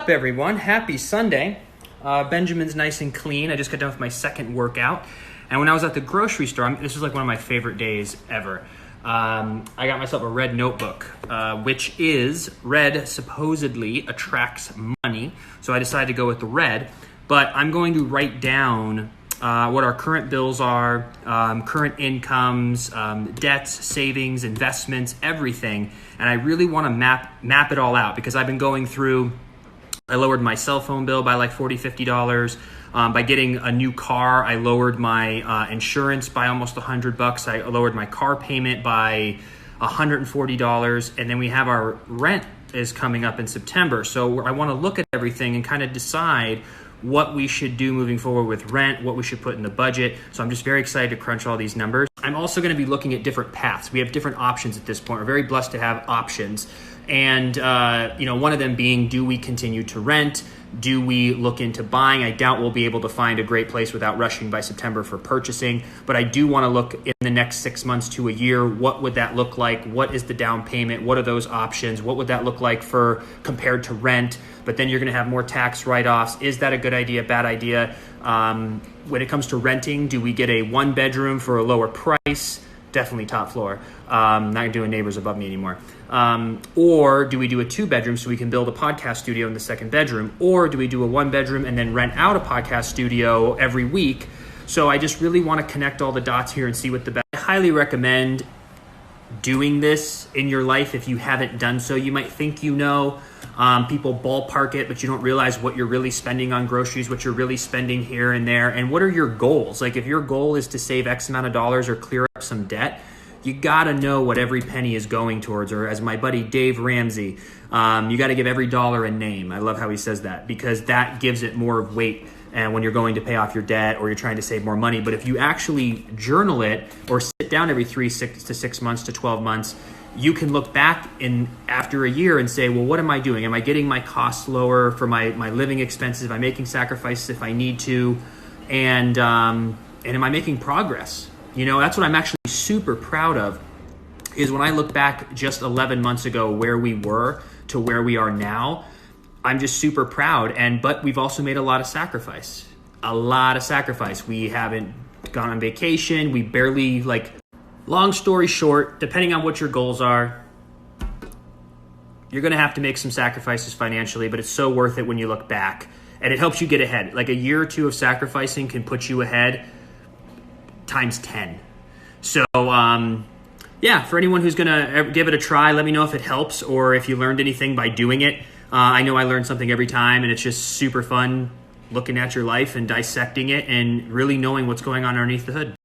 up, everyone? Happy Sunday. Benjamin's nice and clean. I just got done with my second workout. And when I was at the grocery store, this was like one of my favorite days ever. I got myself a red notebook, which is red supposedly attracts money. So I decided to go with the red. But I'm going to write down what our current bills are, current incomes, debts, savings, investments, everything. And I really want to map it all out because I've been going through, I lowered my cell phone bill by like $40, $50. By getting a new car, I lowered my insurance by almost $100. I lowered my car payment by $140. And then we have our rent is coming up in September. So I want to look at everything and kind of decide what we should do moving forward with rent, what we should put in the budget. So I'm just very excited to crunch all these numbers. I'm also going to be looking at different paths. We have different options at this point. We're very blessed to have options. And, one of them being, do we continue to rent? Do we look into buying? I doubt we'll be able to find a great place without rushing by September for purchasing. But I do want to look in the next 6 months to a year. What would that look like? What is the down payment? What are those options? What would that look like for compared to rent? But then you're going to have more tax write-offs. Is that a good idea, bad idea? When it comes to renting, do we get a one bedroom for a lower price? Definitely top floor. Not doing neighbors above me anymore. Or do we do a 2-bedroom so we can build a podcast studio in the second bedroom? Or do we do a 1-bedroom and then rent out a podcast studio every week? So I just really want to connect all the dots here and see what the best. I highly recommend doing this in your life if you haven't done so. You might think you know. People ballpark it, but you don't realize what you're really spending on groceries, what you're really spending here and there, and what are your goals? Like if your goal is to save X amount of dollars or clear up some debt, you gotta know what every penny is going towards. Or as my buddy Dave Ramsey, you gotta give every dollar a name. I love how he says that because that gives it more weight. And when you're going to pay off your debt or you're trying to save more money. But if you actually journal it or sit down every 6 months to 12 months, you can look back after a year and say, well, what am I doing? Am I getting my costs lower for my living expenses? Am I making sacrifices if I need to? And am I making progress? That's what I'm actually super proud of is when I look back just 11 months ago where we were to where we are now. I'm just super proud. But we've also made a lot of sacrifice. We haven't gone on vacation. We barely long story short, depending on what your goals are, you're going to have to make some sacrifices financially, but it's so worth it when you look back. And it helps you get ahead. Like a year or two of sacrificing can put you ahead times 10. So, for anyone who's going to give it a try, let me know if it helps or if you learned anything by doing it. I know I learn something every time, and it's just super fun looking at your life and dissecting it and really knowing what's going on underneath the hood.